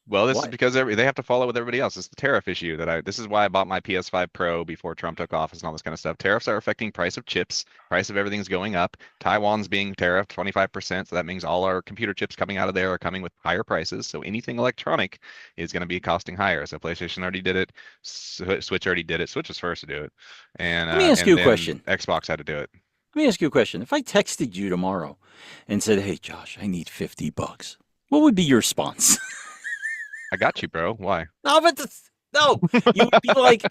Well, this is because they have to follow with everybody else. It's the tariff issue this is why I bought my PS5 Pro before Trump took office and all this kind of stuff. Tariffs are affecting price of chips. Price of everything's going up. Taiwan's being tariffed 25%, so that means all our computer chips coming out of there are coming with higher prices. So anything electronic is going to be costing higher. So PlayStation already did it. Switch already did it. Switch was first to do it. And let me ask you a question. Xbox had to do it. Let me ask you a question. If I texted you tomorrow and said, "Hey, Josh, I need $50," what would be your response? I got you, bro. Why? No, but you would be like,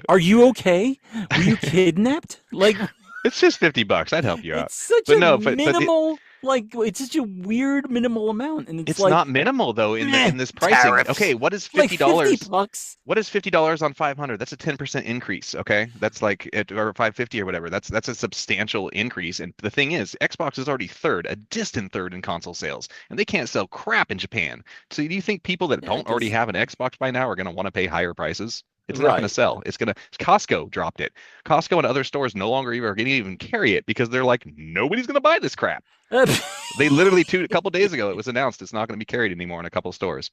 "Are you okay? Were you kidnapped?" Like, it's just $50. I'd help you out. It's such but a no, minimal Like, it's such a weird minimal amount, and It's like, not minimal though in this pricing. tariffs. Okay, what is like $50? $50? What is $50 on 500? That's a 10% increase. Okay, that's like or 550 or whatever. That's a substantial increase. And the thing is, Xbox is already third, a distant third in console sales, and they can't sell crap in Japan. So do you think people that don't already have an Xbox by now are going to want to pay higher prices? It's not going to sell. It's going to. Costco dropped it. Costco and other stores no longer even are going to even carry it because they're like, nobody's going to buy this crap. They literally a couple days ago it was announced it's not going to be carried anymore in a couple stores.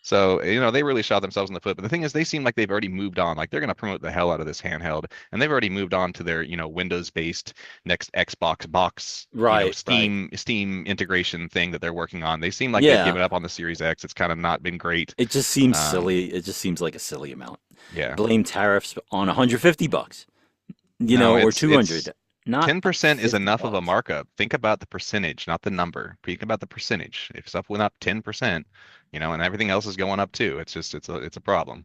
So, they really shot themselves in the foot. But the thing is, they seem like they've already moved on. Like they're going to promote the hell out of this handheld, and they've already moved on to their, Windows-based next Xbox box, Steam integration thing that they're working on. They seem like they've given up on the Series X. It's kind of not been great. It just seems silly. It just seems like a silly amount. Yeah. Blame tariffs on $150, or 200. Not 10% is enough of a markup. Think about the percentage, not the number. Think about the percentage. If stuff went up 10%, and everything else is going up too, it's a problem.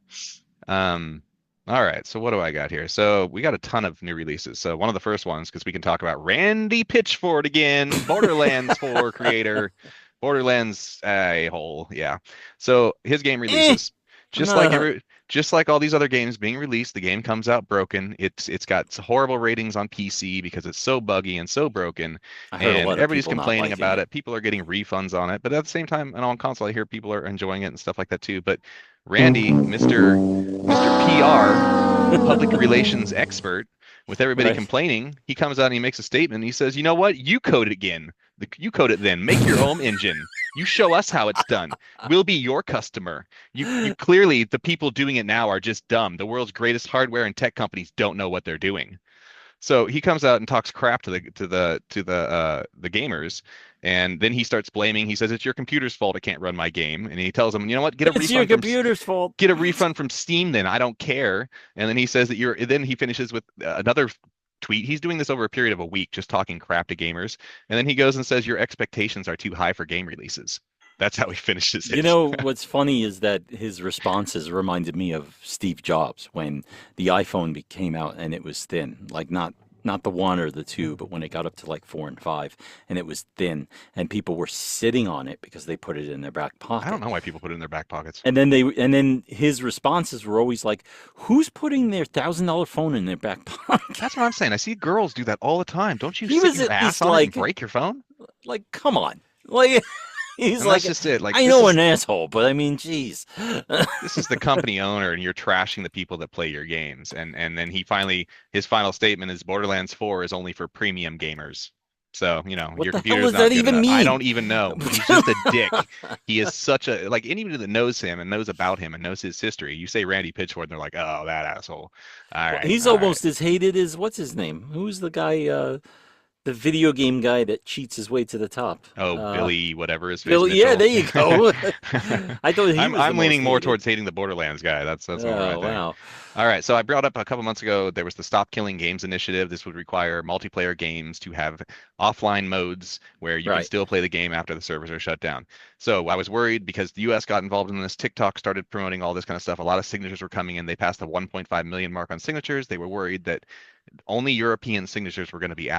All right, so what do I got here? So we got a ton of new releases. So one of the first ones, because we can talk about Randy Pitchford again, Borderlands 4 creator, Borderlands a-hole, yeah. So his game releases. Just like all these other games being released, the game comes out broken. It's got horrible ratings on PC because it's so buggy and so broken, and everybody's complaining about it. People are getting refunds on it, but at the same time, and on console, I hear people are enjoying it and stuff like that too. But Randy, Mr. PR, public relations expert, with everybody complaining, he comes out and he makes a statement. And he says, "You know what? You code it again. You code it then. Make your own engine. You show us how it's done. We'll be your customer. You clearly, the people doing it now are just dumb. The world's greatest hardware and tech companies don't know what they're doing." So he comes out and talks crap to the gamers, and then he starts blaming. He says it's your computer's fault. I can't run my game, and he tells them, "You know what? Get a refund. It's your computer's fault. Get a refund from Steam. Then I don't care." And then he says that Then he finishes with another tweet. He's doing this over a period of a week, just talking crap to gamers, and then he goes and says your expectations are too high for game releases. That's how he finishes it. What's funny is that his responses reminded me of Steve Jobs when the iPhone came out and it was thin, like not the 1 or the 2, but when it got up to like 4 and 5 and it was thin and people were sitting on it because they put it in their back pocket. I don't know why people put it in their back pockets. And then his responses were always like, "Who's putting their $1,000 phone in their back pocket?" That's what I'm saying. I see girls do that all the time. Don't you sit your ass on it and break your phone? Like, come on. Like, he's like, that's just it. Like, I know an asshole, but I mean, geez. This is the company owner, and you're trashing the people that play your games. And then his final statement is Borderlands 4 is only for premium gamers. So, what your the computer's hell does not that good even enough. mean? I don't even know. He's just a dick. He is such a, like, anybody that knows him and knows about him and knows his history, you say Randy Pitchford, and they're like, "Oh, that asshole." All right. He's almost as hated as, what's his name? Who's the guy, the video game guy that cheats his way to the top? Billy, whatever his face. Billy, yeah, there you go. I thought I'm leaning more towards hating the Borderlands guy. That's what right there. Wow. All right, so I brought up a couple months ago, there was the Stop Killing Games initiative. This would require multiplayer games to have offline modes where you can still play the game after the servers are shut down. So I was worried because the US got involved in this. TikTok started promoting all this kind of stuff. A lot of signatures were coming in. They passed the 1.5 million mark on signatures. They were worried that only European signatures were going to be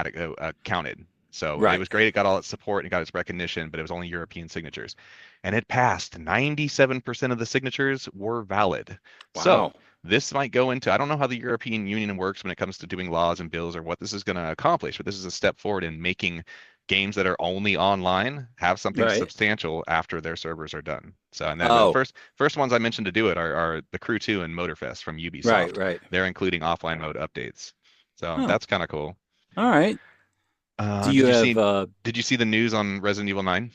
counted. So it was great. It got all its support and got its recognition, but it was only European signatures. And it passed. 97% of the signatures were valid. Wow. So this might go into, I don't know how the European Union works when it comes to doing laws and bills or what this is going to accomplish, but this is a step forward in making games that are only online have something substantial after their servers are done. So, and then the first ones I mentioned to do it are The Crew 2 and Motorfest from Ubisoft. Right. They're including offline mode updates. So that's kind of cool. All right. Did you see the news on Resident Evil 9?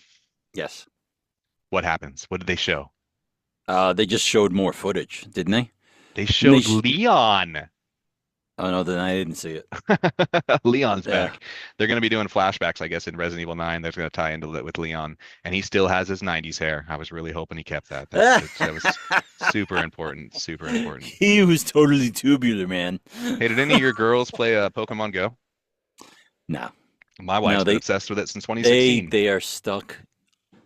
Yes. What happens? What did they show? They just showed more footage, didn't they? They showed Leon. Oh, no, then I didn't see it. Leon's back. They're going to be doing flashbacks, I guess, in Resident Evil 9. They're going to tie into it with Leon. And he still has his 90s hair. I was really hoping he kept that. That was super important. Super important. He was totally tubular, man. Hey, did any of your girls play Pokemon Go? No. My wife's been obsessed with it since 2016. They are stuck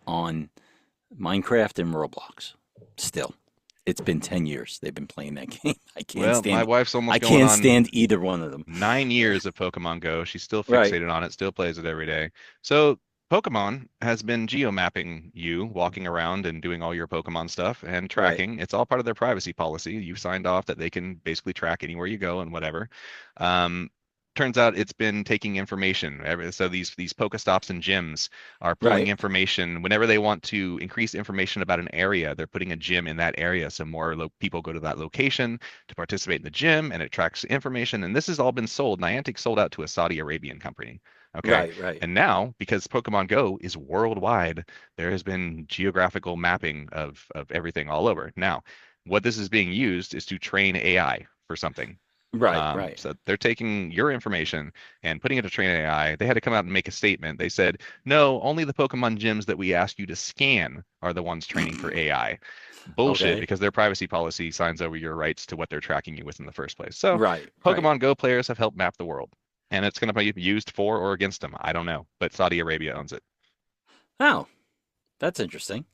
on Minecraft and Roblox still. It's been 10 years they've been playing that game. My wife's almost I can't stand either one of them. 9 years of Pokemon Go. She's still fixated on it, still plays it every day. So Pokemon has been geomapping you, walking around and doing all your Pokemon stuff and Right. tracking. It's all part of their privacy policy. You signed off that they can basically track anywhere you go and whatever. Um, Turns out it's been taking information. So these Pokestops and gyms are pulling Right. information whenever they want to increase information about an area. They're putting a gym in that area, so more people go to that location to participate in the gym, and it tracks information. And this has all been sold. Niantic sold out to a Saudi Arabian company. Okay. Right. Right. And now, because Pokemon Go is worldwide, there has been geographical mapping of everything all over. Now, what this is being used is to train AI for something. Right. Right. So they're taking your information and putting it to train AI. They had to come out and make a statement. They said, no, only the Pokemon gyms that we ask you to scan are the ones training for AI. Bullshit, Okay. because their privacy policy signs over your rights to what they're tracking you with in the first place. So Right. Right. Pokemon Go players have helped map the world, and it's going to be used for or against them. I don't know, but Saudi Arabia owns it. Oh, that's interesting.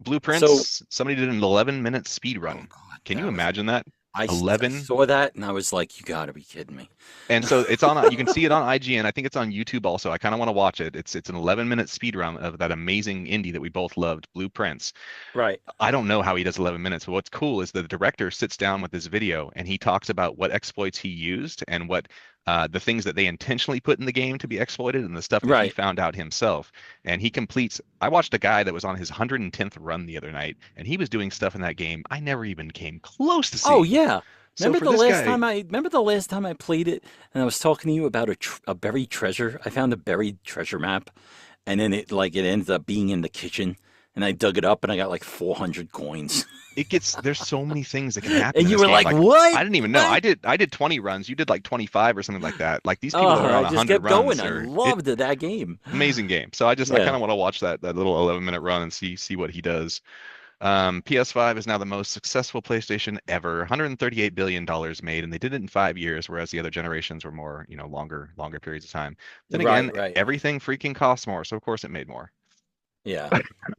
Blueprints, somebody did an 11-minute speed Oh run. God, Can you that was- imagine that? I 11? saw that and I was like, you got to be kidding me. And so it's on, you can see it on IGN. I think it's on YouTube also. I kind of want to watch it. It's an 11-minute speed run of that amazing indie that we both loved, Blueprints. Right. I don't know how he does 11 minutes, but what's cool is the director sits down with this video and he talks about what exploits he used and what the things that they intentionally put in the game to be exploited and the stuff that he Right. found out himself. And he completes. I watched a guy that was on his 110th run the other night, and he was doing stuff in that game I never even came close to seeing. Oh yeah. So Remember for the this last guy, time I played it and I was talking to you about a buried treasure. I found a buried treasure map, and then it ended up being in the kitchen, and I dug it up and I got like 400 coins. there's so many things that can happen And in you this were game. like, "What? I didn't even know. What?" I did 20 runs. You did like 25 or something like that. Like these people Oh, that are on I just 100 kept going. runs I are loved that game. amazing game. So I kind Yeah. of want to watch that little 11-minute run and see what he does. PS5 is now the most successful PlayStation ever. $138 billion made, and they did it in 5 years, whereas the other generations were more, longer periods of time. Then Right, again, right. everything freaking costs more, so of course it made more. Yeah.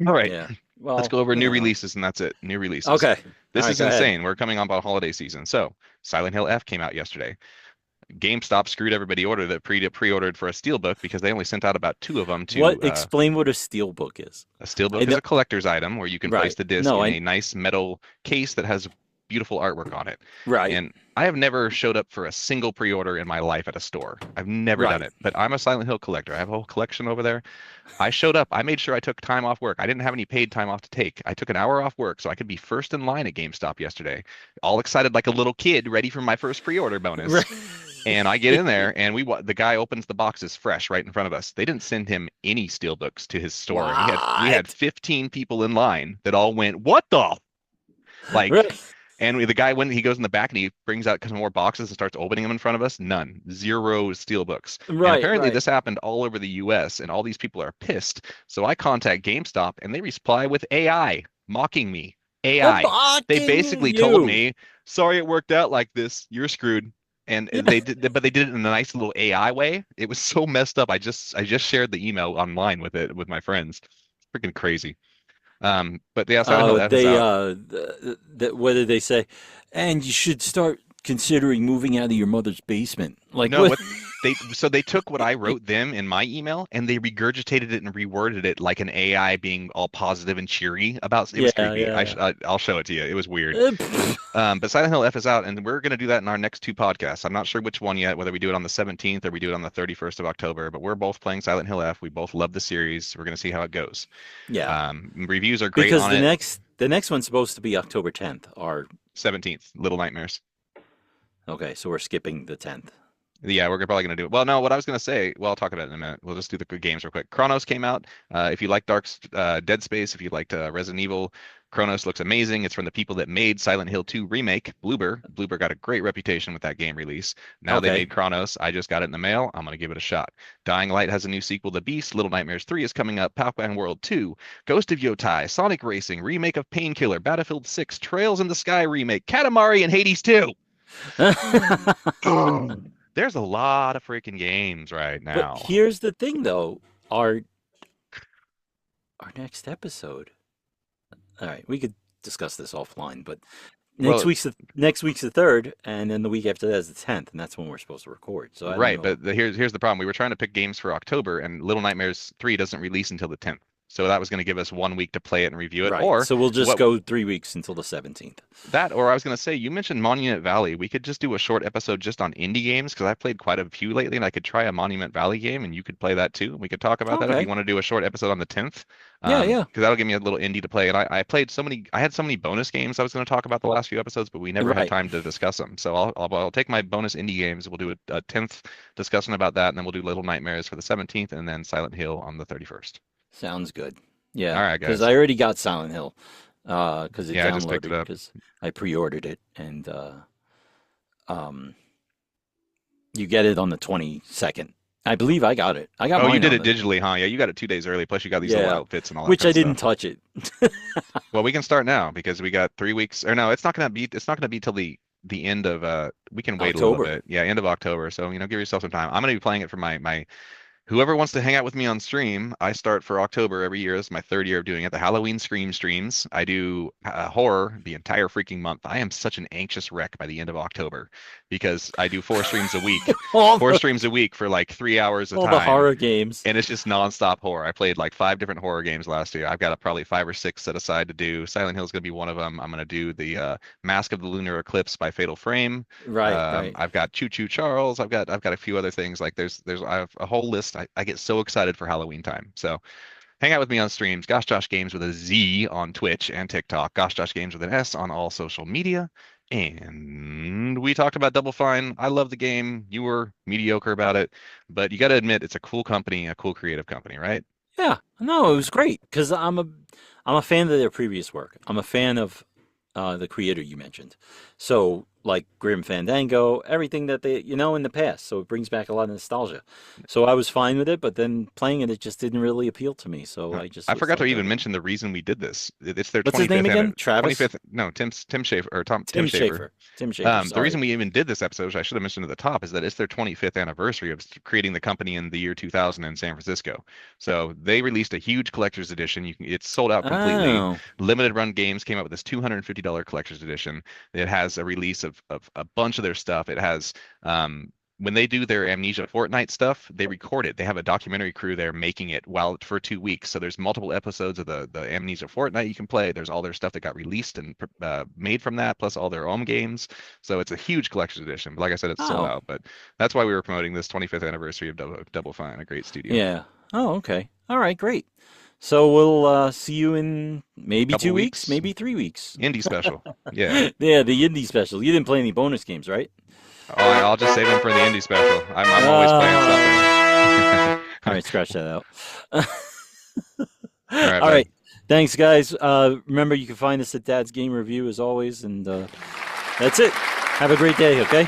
All right, Yeah. let's Well, go over new releases, and that's it. New releases. Okay. This All right, is go ahead. insane. We're coming on about holiday season. So Silent Hill F came out yesterday. GameStop screwed everybody that pre-ordered for a steelbook because they only sent out about 2 of them to Explain what a steelbook is. a steelbook is a collector's item where you can place Right. the disc No, in a nice metal case that has beautiful artwork on it. Right. And I have never showed up for a single pre-order in my life at a store. I've never done Right. it, but I'm a Silent Hill collector. I have a whole collection over there. I showed up. I made sure I took time off work. I didn't have any paid time off to take. I took an hour off work so I could be first in line at GameStop yesterday, all excited like a little kid, ready for my first pre-order bonus. Right. And I get in there, and the guy opens the boxes fresh right in front of us. They didn't send him any steelbooks to his store. We had 15 people in line that all went, "What the?" Like, Right. and the guy he goes in the back and he brings out some more boxes and starts opening them in front of us. None, 0 steelbooks. Right. And apparently right. this happened all over the U.S. and all these people are pissed. So I contact GameStop and they reply with AI mocking me. AI. They basically told me, "Sorry, it worked out like this. You're screwed." And they did, but they did it in a nice little AI way. It was so messed up. I just shared the email online with my friends. Freaking crazy. But yeah, Silent Hill F is out. What did they say? And you should start considering moving out of your mother's basement. Like, No, what? they took what I wrote them in my email and they regurgitated it and reworded it like an AI being all positive and cheery about it. Was creepy. Yeah. I'll show it to you. It was weird. Pfft. But Silent Hill F is out, and we're going to do that in our next 2 podcasts. I'm not sure which one yet, whether we do it on the 17th or we do it on the 31st of October, but we're both playing Silent Hill F. We both love the series. We're going to see how it goes. Yeah. Reviews are great Because on it. the next one's supposed to be October 10th. Or 17th, Little Nightmares. okay, so we're skipping the 10th. Yeah, we're probably going to do it. Well, no, what I was going to say, well, I'll talk about it in a minute. We'll just do the good games real quick. Chronos came out. If you like Dead Space, if you liked Resident Evil, Chronos looks amazing. It's from the people that made Silent Hill 2 Remake, Bloober. Bloober got a great reputation with that game release. Now they Okay. made Chronos. I just got it in the mail. I'm going to give it a shot. Dying Light has a new sequel, The Beast. Little Nightmares 3 is coming up. Pac-Man World 2. Ghost of Yotai. Sonic Racing. Remake of Painkiller. Battlefield 6. Trails in the Sky Remake. Katamari and Hades 2. There's a lot of freaking games right now. But here's the thing, though. Our next episode. All right, we could discuss this offline, but Next week's the 3rd, and then the week after that is the 10th, and that's when we're supposed to record. So I right, don't know. but here's the problem. We were trying to pick games for October, and Little Nightmares 3 doesn't release until the 10th. So that was going to give us 1 week to play it and review it. Right. Or so we'll just go 3 weeks until the 17th. That, or I was going to say, you mentioned Monument Valley. We could just do a short episode just on indie games, because I've played quite a few lately, and I could try a Monument Valley game, and you could play that too. We could talk about that if you want to do a short episode on the 10th. Yeah. Because that'll give me a little indie to play. And I played so many, I had so many bonus games I was going to talk about the last few episodes, but we never had time to discuss them. So I'll take my bonus indie games. We'll do a 10th discussion about that, and then we'll do Little Nightmares for the 17th, and then Silent Hill on the 31st. Sounds good. Yeah. All right, guys. Because I already got Silent Hill. Because it I just picked downloaded, it up. because I pre-ordered it, and you get it on the 22nd. I believe I got it. I got. Oh, you did it digitally, huh? Yeah, you got it 2 days early. Plus, you got these little outfits and all that. Which kind I of didn't stuff. touch it. Well, we can start now because we got 3 weeks. Or no, it's not gonna be till the end of we can wait October. a little bit. Yeah, end of October. So give yourself some time. I'm gonna be playing it for my whoever wants to hang out with me on stream. I start for October every year. This is my 3rd year of doing it. The Halloween Scream streams. I do horror the entire freaking month. I am such an anxious wreck by the end of October because I do 4 streams a week. 4 streams a week for like 3 hours a time. All the horror games. And it's just nonstop horror. I played like 5 different horror games last year. I've got probably 5 or 6 set aside to do. Silent Hill is going to be one of them. I'm going to do the Mask of the Lunar Eclipse by Fatal Frame. Right. I've got Choo Choo Charles. I've got a few other things. Like I have a whole list. I get so excited for Halloween time. So hang out with me on streams. Gosh Josh Games with a Z on Twitch and TikTok. Gosh Josh Games with an S on all social media. And we talked about Double Fine. I love the game. You were mediocre about it, but you got to admit it's a cool company, a cool creative company, right? Yeah. No, it was great because I'm a fan of their previous work. I'm a fan of the creator you mentioned. So like Grim Fandango, everything that they, in the past. So it brings back a lot of nostalgia. So I was fine with it, but then playing it, it just didn't really appeal to me. So I forgot to even mention the reason we did this. It's their What's 25th his name again? Travis? 25th. No, Tim Schafer or Tim Schafer. Tim Schafer. The reason we even did this episode, which I should have mentioned at the top, is that it's their 25th anniversary of creating the company in the year 2000 in San Francisco. So they released a huge collector's edition. It's sold out completely. Oh. Limited Run Games came out with this $250 collector's edition. It has a release of a bunch of their stuff. It has when they do their Amnesia Fortnite stuff, they record it. They have a documentary crew there making it for 2 weeks. So there's multiple episodes of the Amnesia Fortnite you can play. There's all their stuff that got released and made from that, plus all their own games. So it's a huge collector's edition. But like I said, it's sold out. But that's why we were promoting this 25th anniversary of Double Fine, a great studio. Yeah. Oh, okay. All right, great. So we'll see you in maybe Couple 2 weeks. weeks, maybe 3 weeks. Indie special. Yeah. Yeah, the indie special. You didn't play any bonus games, right? Oh, I'll just save them for the indie special. I'm always playing something. All right, scratch that out. All All right. Thanks, guys. Remember, you can find us at Dad's Game Review as always. And that's it. Have a great day, okay?